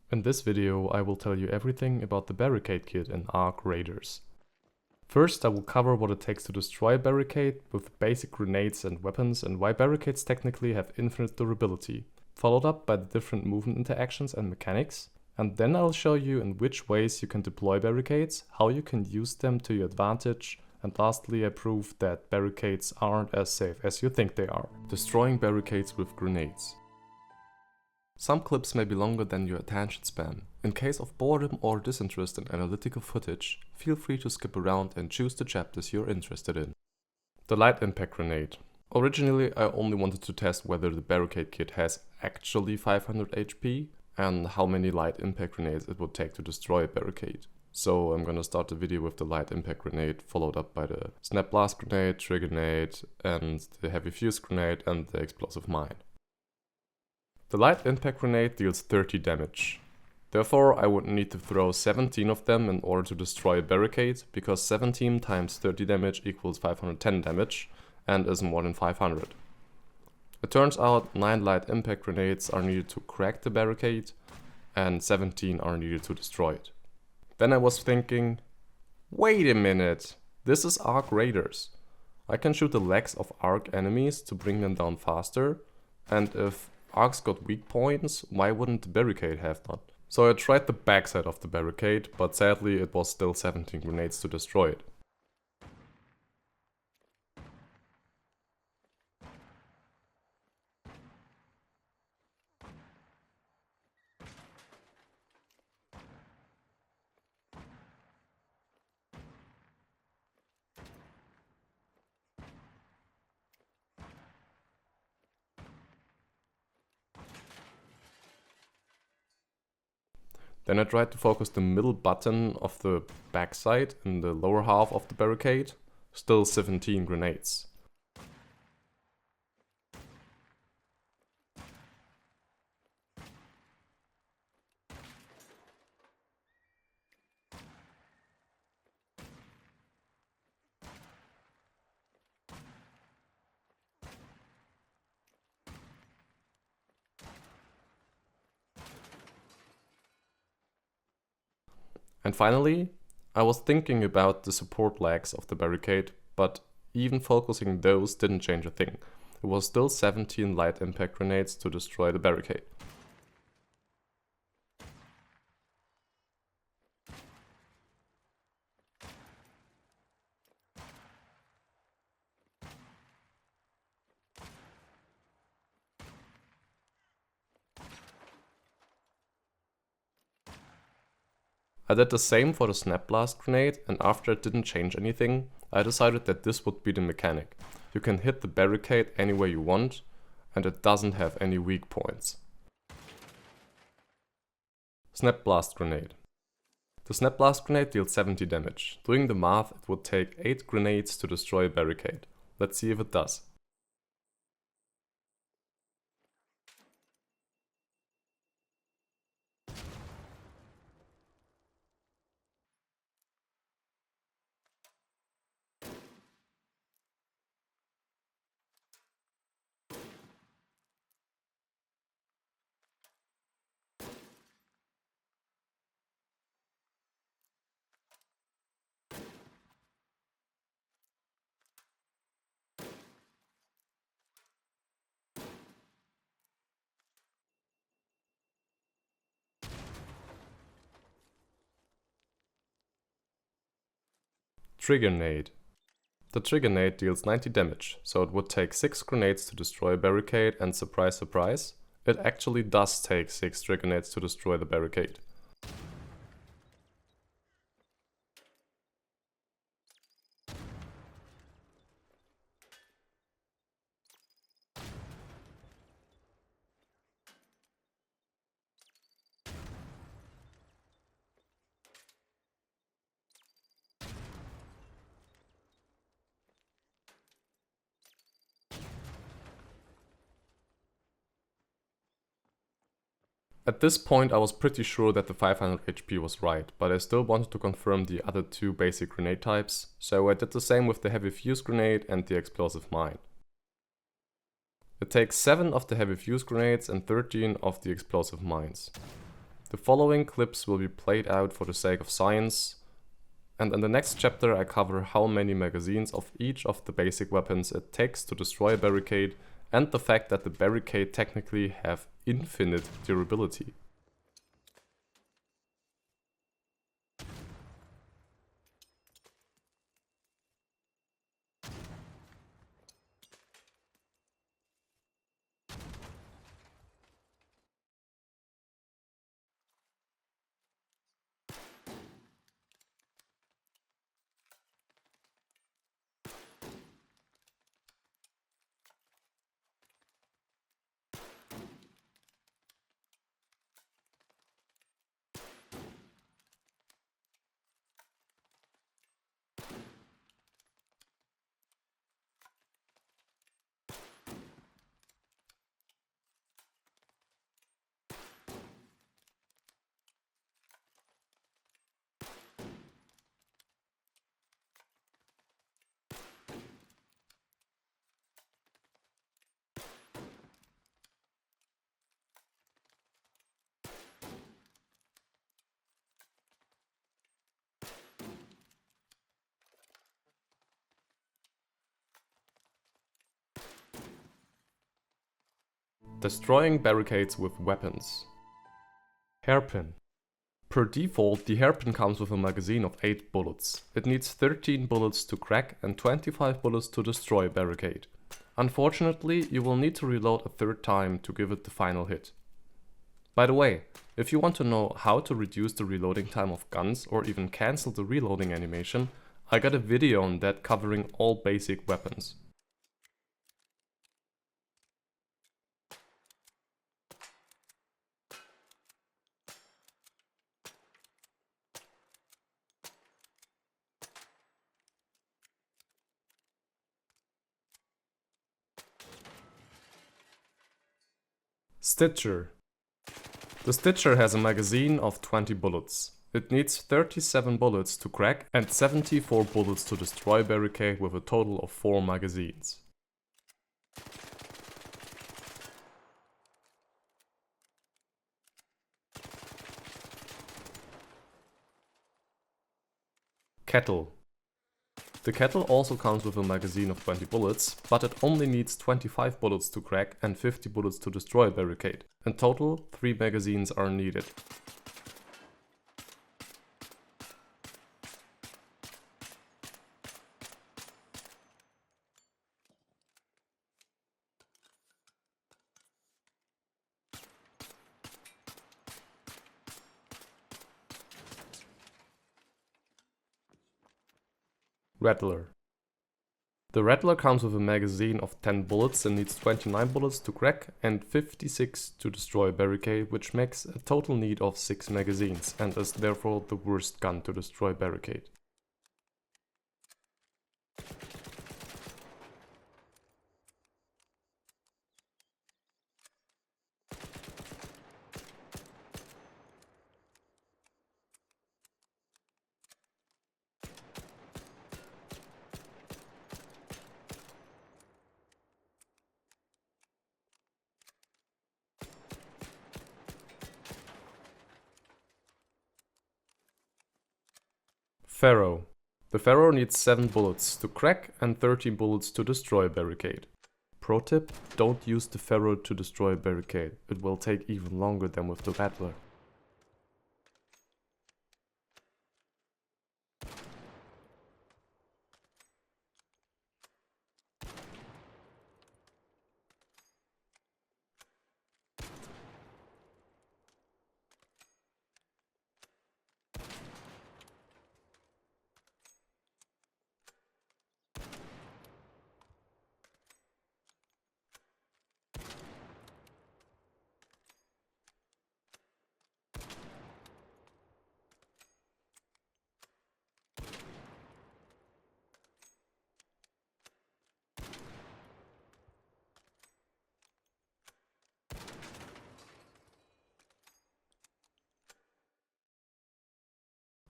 In this video I will tell you everything about the Barricade Kit in Arc Raiders. First I will cover what it takes to destroy a barricade with basic grenades and weapons and why barricades technically have infinite durability, followed up by the different movement interactions and mechanics, and then I'll show you in which ways you can deploy barricades, how you can use them to your advantage, and lastly I prove that barricades aren't as safe as you think they are. Destroying barricades with grenades. Some clips may be longer than your attention span. In case of boredom or disinterest in analytical footage, feel free to skip around and choose the chapters you're interested in. The Light Impact Grenade. Originally I only wanted to test whether the Barricade Kit has actually 500 HP and how many light impact grenades it would take to destroy a barricade. So I'm gonna start the video with the Light Impact Grenade, followed up by the Snap Blast Grenade, Trigger Nade, and the Heavy Fuse Grenade and the Explosive Mine. The Light Impact Grenade deals 30 damage. Therefore I would need to throw 17 of them in order to destroy a barricade, because 17 times 30 damage equals 510 damage and is more than 500. It turns out 9 Light Impact Grenades are needed to crack the barricade and 17 are needed to destroy it. Then I was thinking, wait a minute, this is Arc Raiders. I can shoot the legs of Arc enemies to bring them down faster, and if Arcs got weak points, why wouldn't the barricade have none? So I tried the backside of the barricade, but sadly it was still 17 grenades to destroy it. Then I tried to focus the middle button of the backside in the lower half of the barricade, still 17 grenades. And finally, I was thinking about the support legs of the barricade, but even focusing those didn't change a thing. It was still 17 light impact grenades to destroy the barricade. I did the same for the Snap Blast Grenade, and after it didn't change anything, I decided that this would be the mechanic. You can hit the barricade anywhere you want, and it doesn't have any weak points. Snap Blast Grenade. The Snap Blast Grenade deals 70 damage. Doing the math, it would take 8 grenades to destroy a barricade. Let's see if it does. Trigger Nade. The Trigger Nade deals 90 damage, so it would take 6 grenades to destroy a barricade, and surprise surprise, it actually does take 6 Trigger Nades to destroy the barricade. At this point I was pretty sure that the 500 HP was right, but I still wanted to confirm the other 2 basic grenade types, so I did the same with the Heavy Fuse Grenade and the Explosive Mine. It takes 7 of the Heavy Fuse Grenades and 13 of the Explosive Mines. The following clips will be played out for the sake of science, and in the next chapter I cover how many magazines of each of the basic weapons it takes to destroy a barricade, and the fact that the barricade technically have infinite durability. Destroying barricades with weapons. Hairpin. Per default, the hairpin comes with a magazine of 8 bullets. It needs 13 bullets to crack and 25 bullets to destroy a barricade. Unfortunately, you will need to reload a third time to give it the final hit. By the way, if you want to know how to reduce the reloading time of guns or even cancel the reloading animation, I got a video on that covering all basic weapons. Stitcher. The Stitcher has a magazine of 20 bullets. It needs 37 bullets to crack and 74 bullets to destroy a barricade with a total of 4 magazines. Kettle. The Kettle also comes with a magazine of 20 bullets, but it only needs 25 bullets to crack and 50 bullets to destroy a barricade. In total, 3 magazines are needed. Rattler. The Rattler comes with a magazine of 10 bullets and needs 29 bullets to crack and 56 to destroy a barricade, which makes a total need of 6 magazines and is therefore the worst gun to destroy a barricade. Ferro. The Ferro needs 7 bullets to crack and 13 bullets to destroy a barricade. Pro tip, don't use the Ferro to destroy a barricade, it will take even longer than with the Rattler.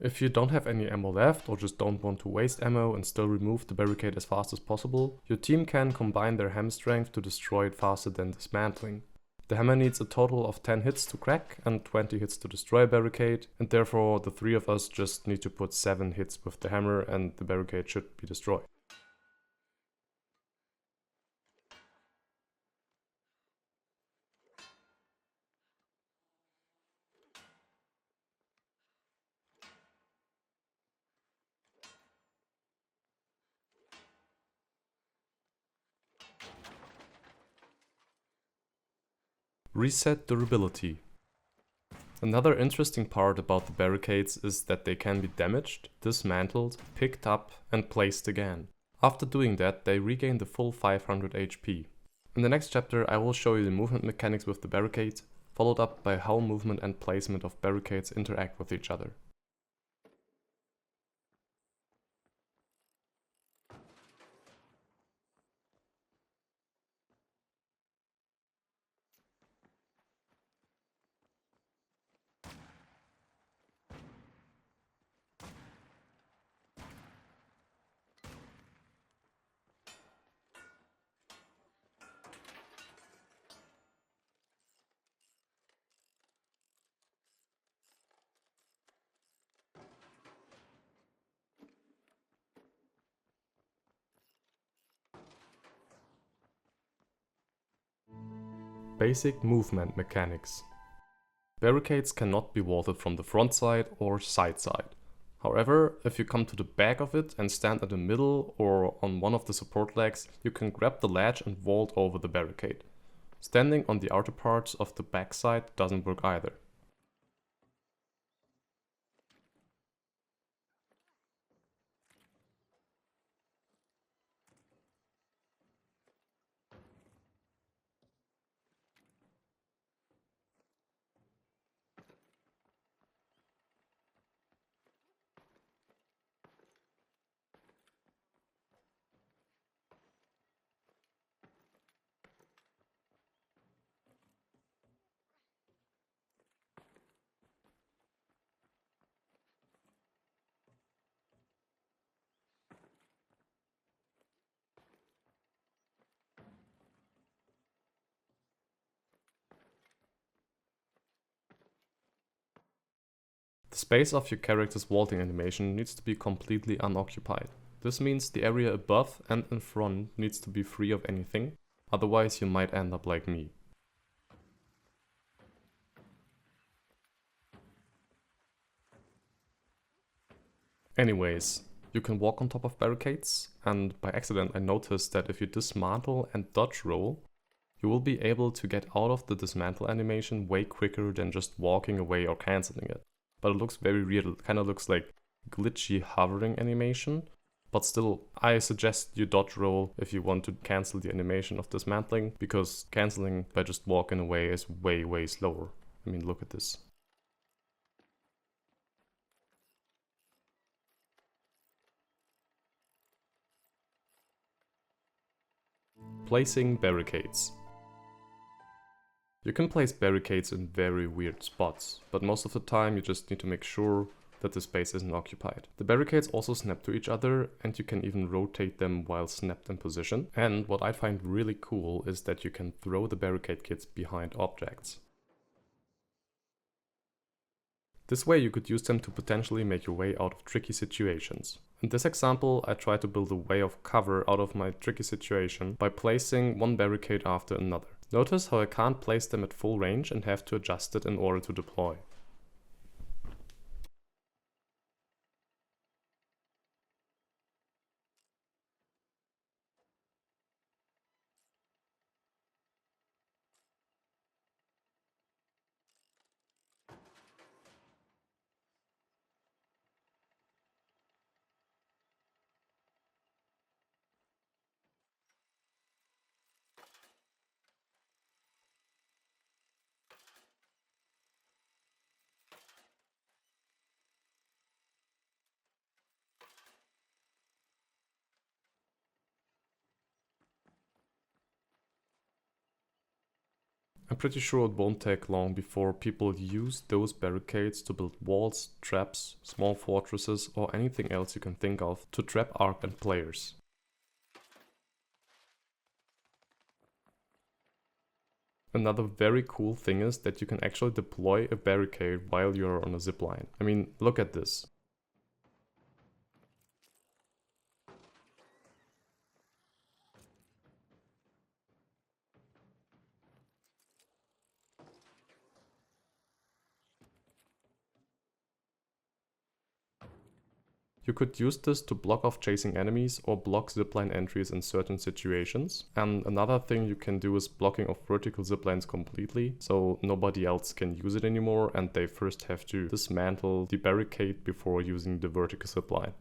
If you don't have any ammo left or just don't want to waste ammo and still remove the barricade as fast as possible, your team can combine their ham strength to destroy it faster than dismantling. The hammer needs a total of 10 hits to crack and 20 hits to destroy a barricade, and therefore the 3 of us just need to put 7 hits with the hammer and the barricade should be destroyed. Reset durability. Another interesting part about the barricades is that they can be damaged, dismantled, picked up and placed again. After doing that, they regain the full 500 HP. In the next chapter I will show you the movement mechanics with the barricades, followed up by how movement and placement of barricades interact with each other. Basic movement mechanics. Barricades cannot be vaulted from the front side or side side. However, if you come to the back of it and stand at the middle or on one of the support legs, you can grab the ledge and vault over the barricade. Standing on the outer parts of the back side doesn't work either. The space of your character's vaulting animation needs to be completely unoccupied. This means the area above and in front needs to be free of anything, otherwise you might end up like me. Anyways, you can walk on top of barricades, and by accident I noticed that if you dismantle and dodge roll, you will be able to get out of the dismantle animation way quicker than just walking away or cancelling it. But it looks very real, it kinda looks like glitchy hovering animation. But still, I suggest you dodge roll if you want to cancel the animation of dismantling, because cancelling by just walking away is way slower. I mean, look at this. Placing barricades. You can place barricades in very weird spots, but most of the time you just need to make sure that the space isn't occupied. The barricades also snap to each other, and you can even rotate them while snapped in position. And what I find really cool is that you can throw the barricade kits behind objects. This way you could use them to potentially make your way out of tricky situations. In this example, I tried to build a way of cover out of my tricky situation by placing one barricade after another. Notice how I can't place them at full range and have to adjust it in order to deploy. I'm pretty sure it won't take long before people use those barricades to build walls, traps, small fortresses, or anything else you can think of to trap ARC and players. Another very cool thing is that you can actually deploy a barricade while you're on a zipline. I mean, look at this. You could use this to block off chasing enemies or block zipline entries in certain situations. And another thing you can do is blocking off vertical ziplines completely, so nobody else can use it anymore and they first have to dismantle the barricade before using the vertical zipline.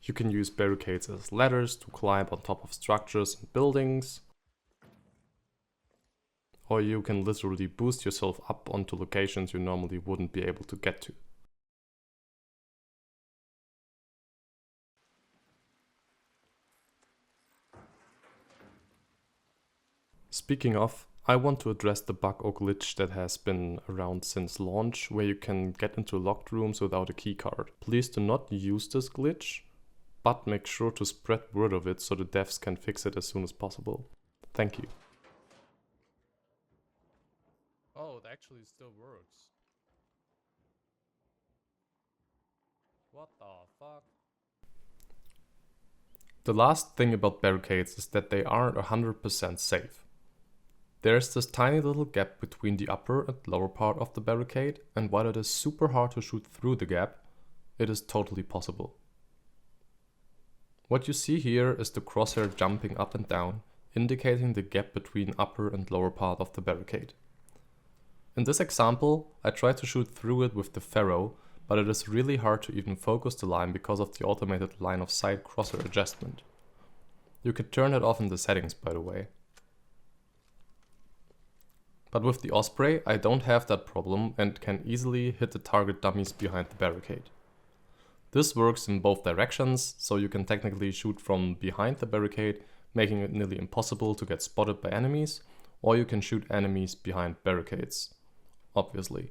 You can use barricades as ladders to climb on top of structures and buildings. Or you can literally boost yourself up onto locations you normally wouldn't be able to get to. Speaking of, I want to address the bug or glitch that has been around since launch, where you can get into locked rooms without a keycard. Please do not use this glitch, but make sure to spread word of it so the devs can fix it as soon as possible. Thank you. Oh, it actually still works. What the fuck? The last thing about barricades is that they aren't 100% safe. There's this tiny little gap between the upper and lower part of the barricade, and while it is super hard to shoot through the gap, it is totally possible. What you see here is the crosshair jumping up and down, indicating the gap between upper and lower part of the barricade. In this example, I tried to shoot through it with the Ferro, but it is really hard to even focus the line because of the automated line of sight crosshair adjustment. You could turn it off in the settings, by the way. But with the Osprey, I don't have that problem and can easily hit the target dummies behind the barricade. This works in both directions, so you can technically shoot from behind the barricade, making it nearly impossible to get spotted by enemies, or you can shoot enemies behind barricades, obviously.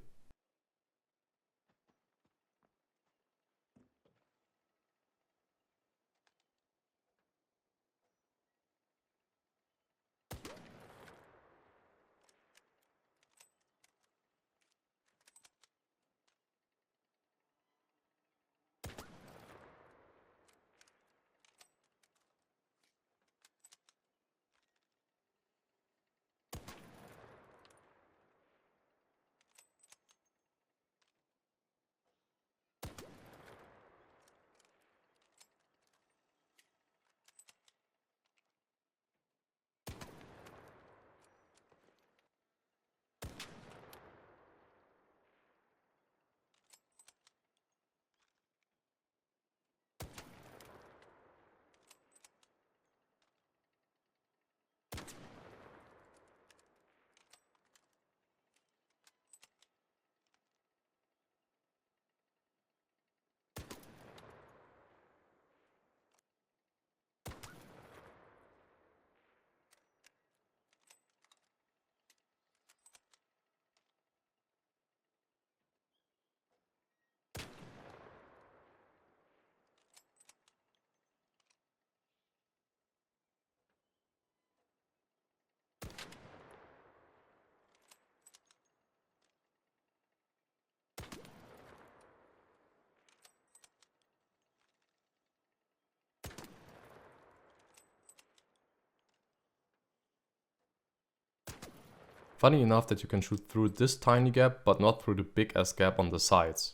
Funny enough that you can shoot through this tiny gap, but not through the big ass gap on the sides.